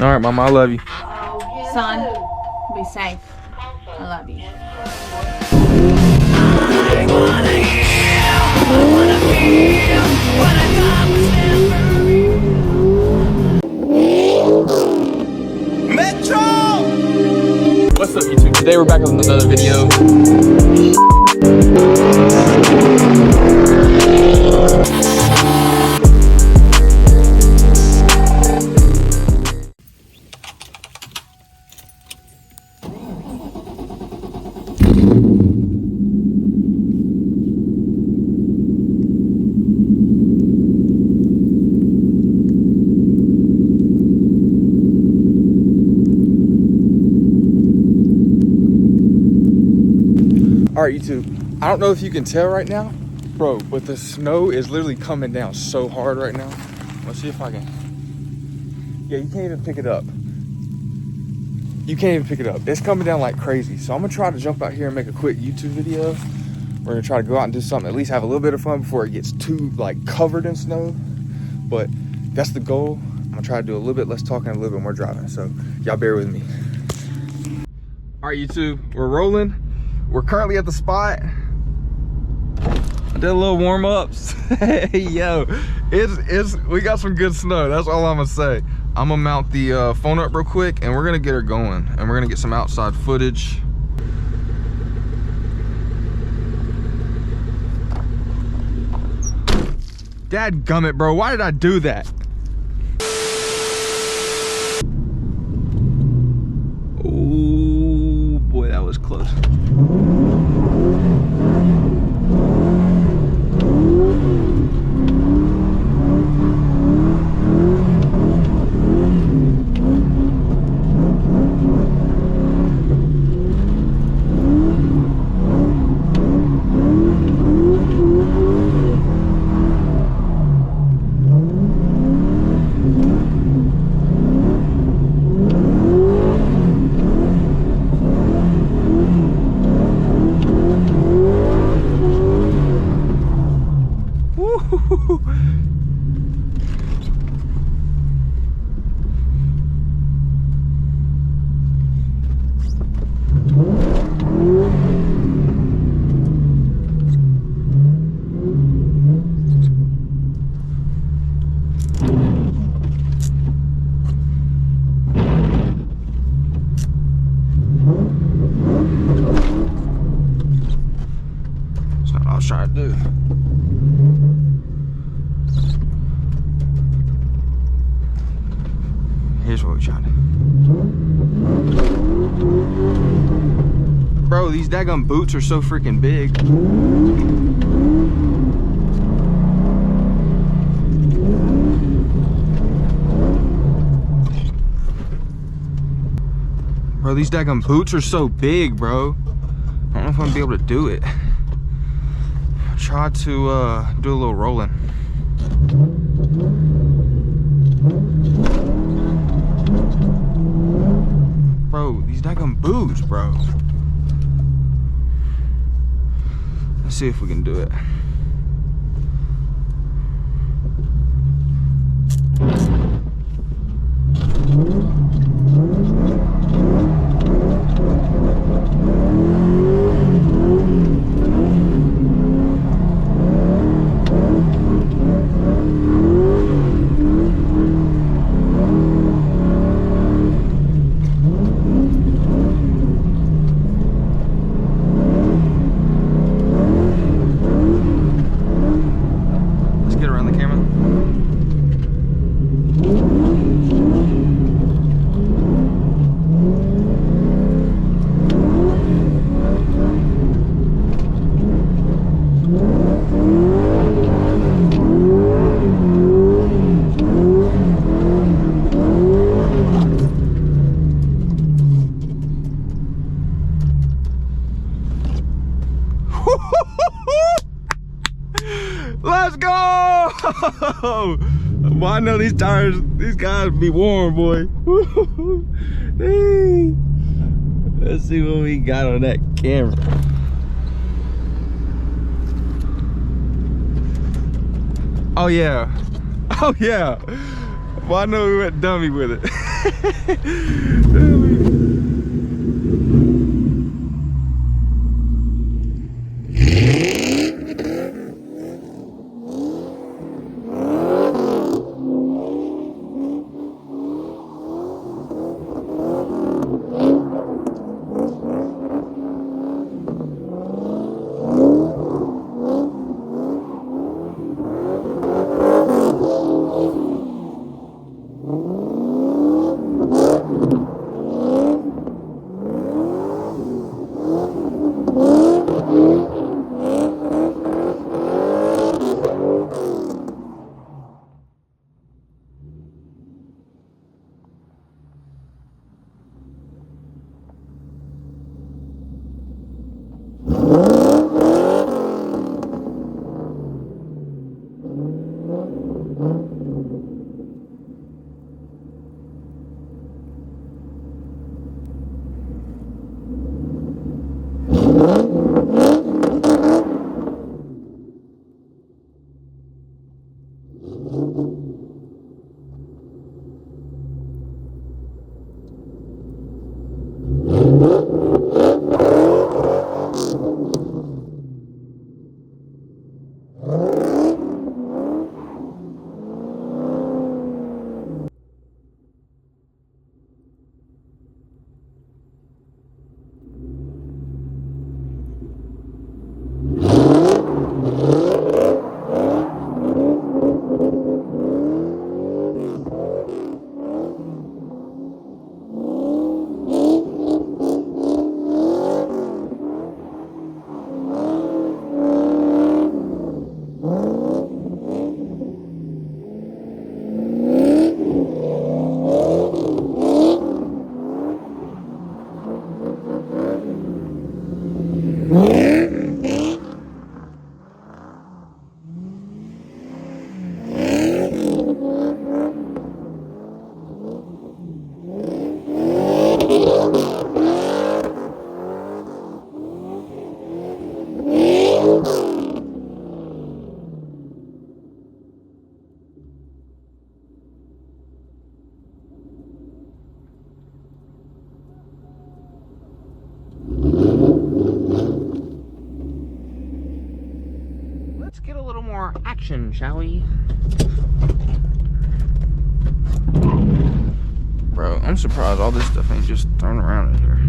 All right, Mama, I love you. Son, be safe. I love you. I wanna hear, I wanna feel what I thought was never real. Metro! What's up, YouTube? Today we're back with another video. All right, YouTube, I don't know if you can tell right now, bro, but the snow is literally coming down so hard right now. Let's see if I can. Yeah, you can't even pick it up. You can't even pick it up. It's coming down like crazy. So I'm gonna try to jump out here and make a quick YouTube video. We're gonna try to go out and do something, at least have a little bit of fun before it gets too like covered in snow. But that's the goal. I'm gonna try to do a little bit less talking, a little bit more driving. So y'all bear with me. All right, YouTube, we're rolling. We're currently at the spot. I did a little warm-ups. Hey, yo, we got some good snow. That's all I'm gonna say. I'm gonna mount the phone up real quick and we're gonna get her going. And we're gonna get some outside footage. Dadgummit, bro, why did I do that? Oh boy, that was close. That's not what I was trying to do. Here's what we're trying to do. Bro, these daggum boots are so freaking big. Bro, these daggum boots are so big, bro. I don't know if I'm gonna be able to do it. Try to do a little rolling. Bro, these daggum boots, bro. Let's see if we can do it. Let's go! Well, I know these tires, these guys be warm, boy. Let's see what we got on that camera. Oh yeah. Oh yeah. Well, I know we went dummy with it. Let's get a little more action, shall we? Bro, I'm surprised all this stuff ain't just thrown around in here.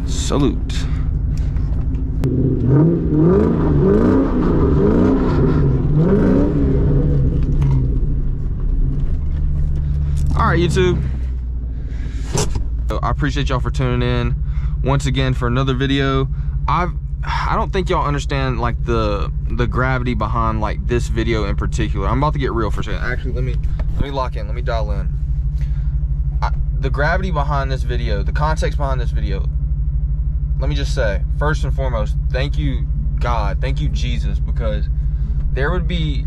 Salute. All right, YouTube. I appreciate y'all for tuning in once again for another video. I don't think y'all understand like the gravity behind like this video in particular. I'm about to get real for a second. Actually, let me lock in. Let me dial in. The gravity behind this video, the context behind this video. Let me just say, first and foremost, thank you, God. Thank you, Jesus, because there would be,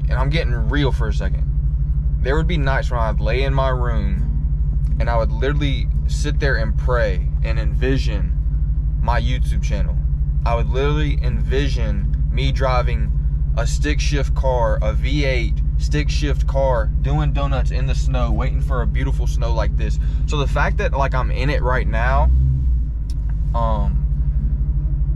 and I'm getting real for a second, there would be nights when I'd lay in my room and I would literally sit there and pray and envision my YouTube channel. I would literally envision me driving a stick shift car, a V8 stick shift car, doing donuts in the snow, waiting for a beautiful snow like this. So the fact that like I'm in it right now,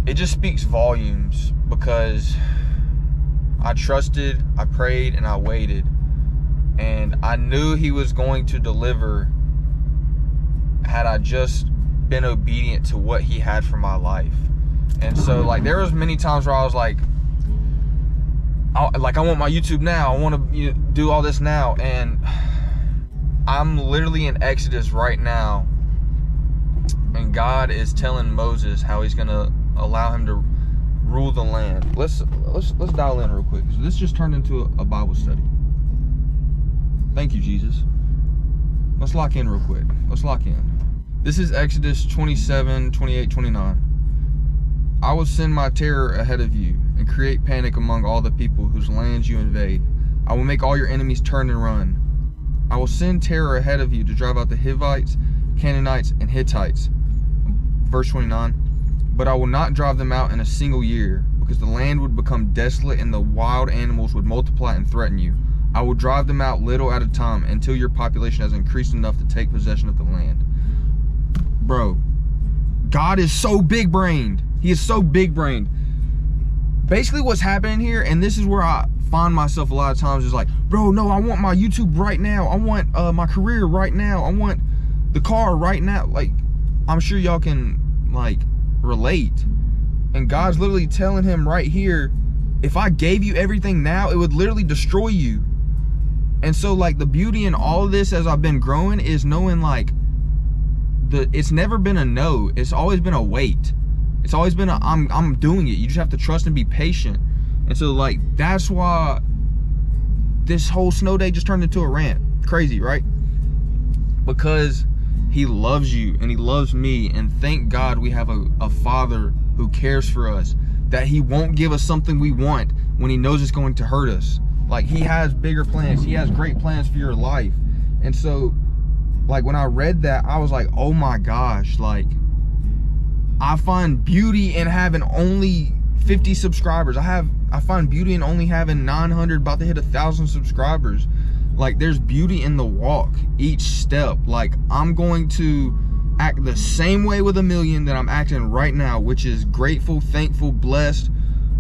it just speaks volumes, because I trusted, I prayed, and I waited, and I knew he was going to deliver had I just been obedient to what he had for my life. And so like there was many times where I was like I want my YouTube now, I want to do all this now, and I'm literally in Exodus right now, and God is telling Moses how he's gonna allow him to rule the land. Let's dial in real quick. So this just turned into a Bible study. Thank you, Jesus. Let's lock in real quick. Let's lock in. This is Exodus 27, 28, 29. I will send my terror ahead of you and create panic among all the people whose lands you invade. I will make all your enemies turn and run. I will send terror ahead of you to drive out the Hivites, Canaanites, and Hittites. Verse 29. But I will not drive them out in a single year, because the land would become desolate and the wild animals would multiply and threaten you. I will drive them out little at a time until your population has increased enough to take possession of the land. Bro, God is so big-brained. He is so big-brained. Basically what's happening here, and this is where I find myself a lot of times, is like, bro, no, I want my YouTube right now. I want my career right now. I want the car right now. Like, I'm sure y'all can, like, relate. And God's literally telling him right here, if I gave you everything now, it would literally destroy you. And so, like, the beauty in all of this as I've been growing is knowing, like, it's never been a no. It's always been a wait. It's always been a I'm doing it. You just have to trust and be patient. And so, like, that's why this whole snow day just turned into a rant. Crazy, right? Because he loves you and he loves me, and thank God we have a father who cares for us, that he won't give us something we want when he knows it's going to hurt us. Like, he has bigger plans. He has great plans for your life. And so, like, when I read that, I was like, oh my gosh, like, I find beauty in having only 50 subscribers. I find beauty in only having 900, about to hit 1,000 subscribers. Like, there's beauty in the walk, each step. Like, I'm going to act the same way with 1 million that I'm acting right now, which is grateful, thankful, blessed,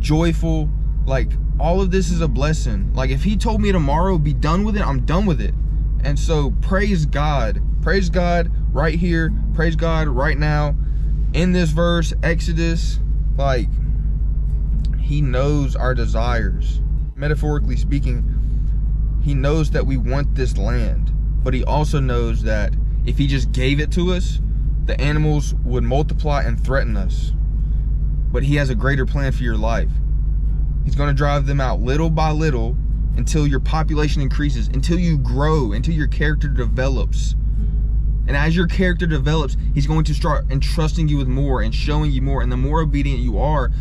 joyful. Like, all of this is a blessing. Like, if he told me tomorrow be done with it, I'm done with it. And so praise God right here, praise God right now in this verse, Exodus. Like, he knows our desires. Metaphorically speaking, he knows that we want this land, but he also knows that if he just gave it to us, the animals would multiply and threaten us. But he has a greater plan for your life. He's going to drive them out little by little until your population increases, until you grow, until your character develops. And as your character develops, he's going to start entrusting you with more and showing you more. And the more obedient you are,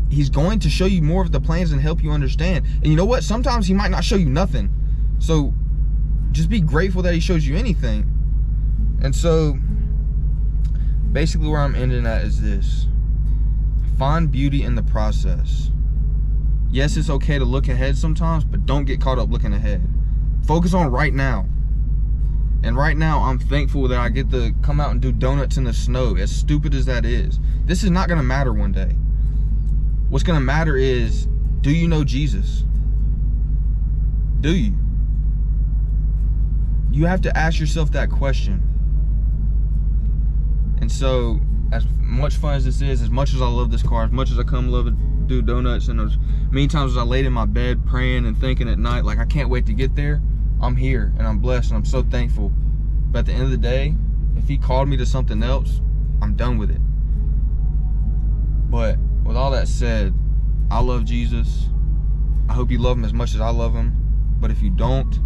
he's going to show you more of the plans and help you understand. And you know what? Sometimes he might not show you nothing. So just be grateful that he shows you anything. And so basically where I'm ending at is this. Find beauty in the process. Yes, it's okay to look ahead sometimes, but don't get caught up looking ahead. Focus on right now. And right now, I'm thankful that I get to come out and do donuts in the snow, as stupid as that is. This is not gonna matter one day. What's gonna matter is, do you know Jesus? Do you? You have to ask yourself that question. And so, as much fun as this is, as much as I love this car, as much as I come love it, do donuts, and as many times as I laid in my bed praying and thinking at night, like, I can't wait to get there, I'm here and I'm blessed and I'm so thankful. But at the end of the day, if he called me to something else, I'm done with it. But with all that said, I love Jesus. I hope you love him as much as I love him. But if you don't,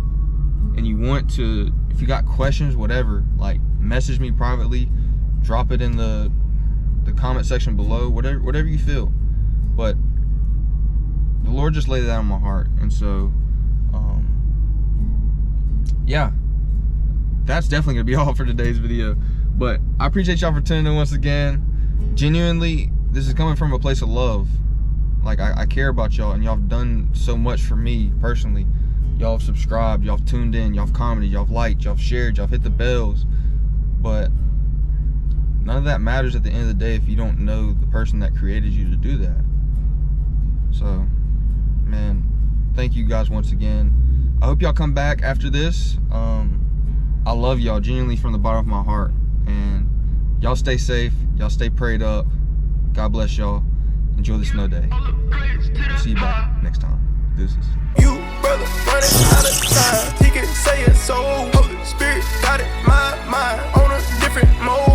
and you want to, if you got questions, whatever, like, message me privately, drop it in the comment section below, whatever you feel. But the Lord just laid that on my heart. And so, yeah, that's definitely gonna be all for today's video. But I appreciate y'all for tuning in once again. Genuinely, this is coming from a place of love. Like, I care about y'all, and y'all have done so much for me personally. Y'all have subscribed, y'all have tuned in, y'all have commented, y'all have liked, y'all have shared, y'all have hit the bells. But none of that matters at the end of the day if you don't know the person that created you to do that. So, man, thank you guys once again. I hope y'all come back after this. I love y'all genuinely from the bottom of my heart. And y'all stay safe. Y'all stay prayed up. God bless y'all. Enjoy the snow day. I'll see you back next time. Deuces. brother running out of time. He can say it so. Holy Spirit got it, my mind on a different mode.